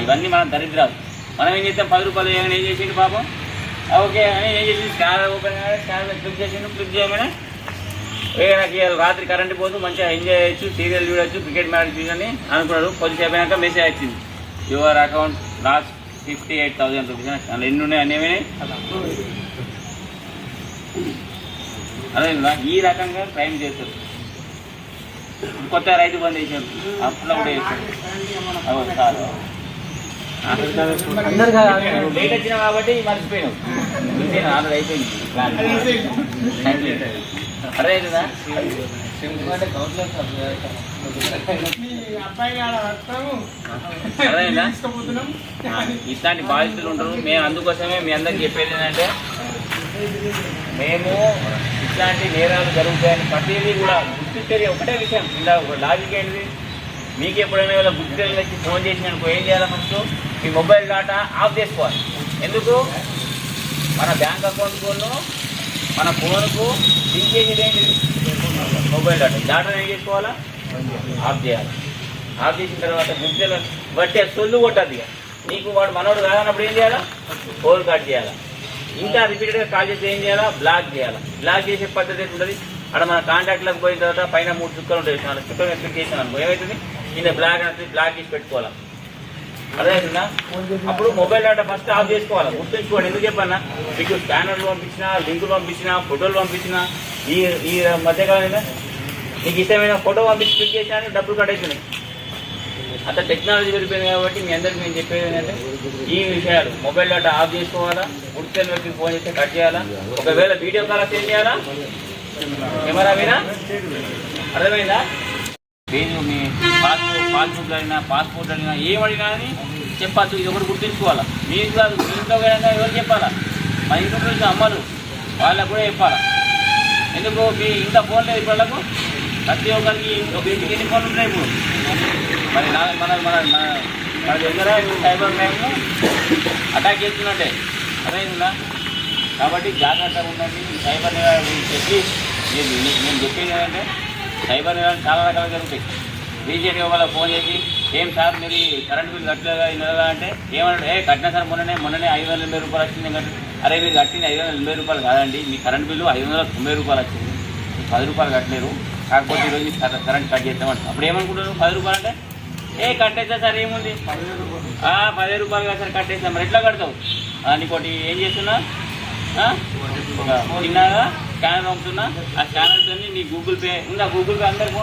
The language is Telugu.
ఇవన్నీ మనం దరిద్రాలు. మనం ఏం చేస్తాం, 10 రూపాయలు ఏమైనా ఏం చేసిండు పాపం, ఓకే అని ఏం చేసి స్కానర్ ఓపెన్ స్కానర్ క్లిక్ చేసిండు. క్లిక్ చేయగానే నాకు రాత్రి కరెంట్ పోతూ మంచిగా ఎంజాయ్ చేయొచ్చు, సీరియల్ చూడొచ్చు, క్రికెట్ మ్యాచ్ చూడని అనుకున్నాడు. కొద్దిసేపు అయినాక మెసేజ్ వచ్చింది, యువర్ అకౌంట్ లాస్ట్ 58,000 రూపీస్. అందులో ఎన్ని ఉన్నాయి అన్నీ ఏమైనాయి. అదే ఈ రకంగా క్రైమ్ చేస్తారు. కొత్త రైతు బంద్ చేశారు, అప్పుడు కూడా చేశారు. లేట్ వచ్చినా కాబట్టి మర్చిపోయినావు. ఆర్డర్ అయిపోయింది. అదే అవుతుందా అదేనా? ఇట్లాంటి బాధితులు ఉంటారు. మేము అందుకోసమే మీ అందరికి చెప్పేది ఏంటంటే, మేము ఇట్లాంటి నేరాలు జరుగుతాయని ప్రతిదీ కూడా గుర్తించేది ఒకటే విషయం. ఇలా ఒక లాజిక్ ఏంటిది, మీకు ఎప్పుడైనా ఇలా గుర్తు వచ్చి ఫోన్ చేసిననుకో ఏం చేయాలి, first me mobile data of చేసుకోవాలి. ఎందుకు, మన బ్యాంక్ అకౌంట్కు మన ఫోన్కు లింక్ చేసేది ఏంటిది మొబైల్ డేటా ఏం చేసుకోవాలా, ఆఫ్ చేయాలి. ఆఫ్ చేసిన తర్వాత గుర్తు బట్టి సొల్లు కొట్టద్దు. ఇక నీకు వాడు మనోడు కాదన్నప్పుడు ఏం చేయాలా, ఫోన్ కట్ చేయాలా. ఇంకా రిపీటెడ్గా కాల్ చేస్తే ఏం చేయాలా, బ్లాక్ చేయాలా. బ్లాక్ చేసే పద్ధతి ఉంటుంది. అక్కడ మన కాంటాక్ట్లకు పోయిన తర్వాత పైన 3 చుక్కలు ఉంటాయి. చుక్కలు క్లిక్ చేసాను అనుకో ఏమవుతుంది, కింద బ్లాక్ అంటే బ్లాక్ చేసి పెట్టుకోవాలా. అర్థమవుతుందా? అప్పుడు మొబైల్ డేటా ఫస్ట్ ఆఫ్ చేసుకోవాలి. గుర్తుంచుకోండి. ఎందుకు చెప్పన్నా, మీకు స్కానర్లు పంపించినా, లింకులు పంపించినా, ఫోటోలు పంపించినా, ఈ మధ్యకాలంలో మీకు ఇష్టమైన ఫోటో పంపించి క్లిక్ చేసినా డబ్బులు కట్ అవుతున్నాయి. అంత టెక్నాలజీ పెరిగిపోయింది కాబట్టి మీ అందరికీ నేను చెప్పేది ఏంటంటే, ఈ విషయాలు మొబైల్ డేటా ఆఫ్ చేసుకోవాలా, గుర్తున్న వ్యక్తికి ఫోన్ చేస్తే కట్ చేయాలా. ఒకవేళ వీడియో కాల్ వస్తే ఏం చేయాలా, కెమెరా మీద. అర్థమైందా? పేరు మీ పాస్బుక్ అయినా పాస్పోర్ట్ అయినా ఏమడినా అని చెప్పద్దు. ఇది ఒకటి గుర్తుంచుకోవాలా. మీకు కాదు, మీ ఇంట్లో ఎవరు చెప్పాలా, మా ఇంట్లో నుంచి అమ్మలు వాళ్ళకు కూడా చెప్పాలా. ఎందుకు, మీ ఇంకా ఫోన్ లేదు ఇప్పటికు. ప్రతి ఒక్కరికి ఒక ఇంటికి ఎన్ని ఫోన్లు ఉంటాయి ఇప్పుడు. మరి మన మన మన దగ్గర సైబర్ క్రైమ్ అటాక్ చేస్తున్నట్టే. అర్థమైందా? కాబట్టి జాగ్రత్తగా ఉండండి. ఈ సైబర్ నేరాలు చెప్పి నేను చెప్పేది ఏంటంటే, సైబర్ నేరాలు చాలా రకాలుగా జరుగుతాయి. రీసెంట్గా వాళ్ళ ఫోన్ చేసి, ఏం సార్ మీరు కరెంట్ బిల్ కట్టలేదా ఇన్నదా అంటే ఏమన్నా, కట్టినా సార్ మొన్ననే 580 రూపాయలు వచ్చింది కట్టి. అరే మీరు కట్టింది 580 రూపాయలు కాదండి, మీ కరెంట్ బిల్లు 590 రూపాయలు వచ్చింది, 10 రూపాయలు కట్టలేరు, కాకపోతే ఈరోజు కరెంట్ కట్ చేస్తామంట. అప్పుడు ఏమనుకుంటున్నారు, 10 రూపాయలు అంటే కట్టేస్తా సార్, ఏముంది 10 రూపాయలు కదా సార్ కట్టేస్తాం. మరి ఎట్లా కడతావు, నీకోటి ఏం చేస్తున్నా, చిన్నగా స్కానర్ పంపుతున్నా, ఆ స్కానర్తో నీ గూగుల్ పే ఉందా, గూగుల్ పే అందరి ఫోన్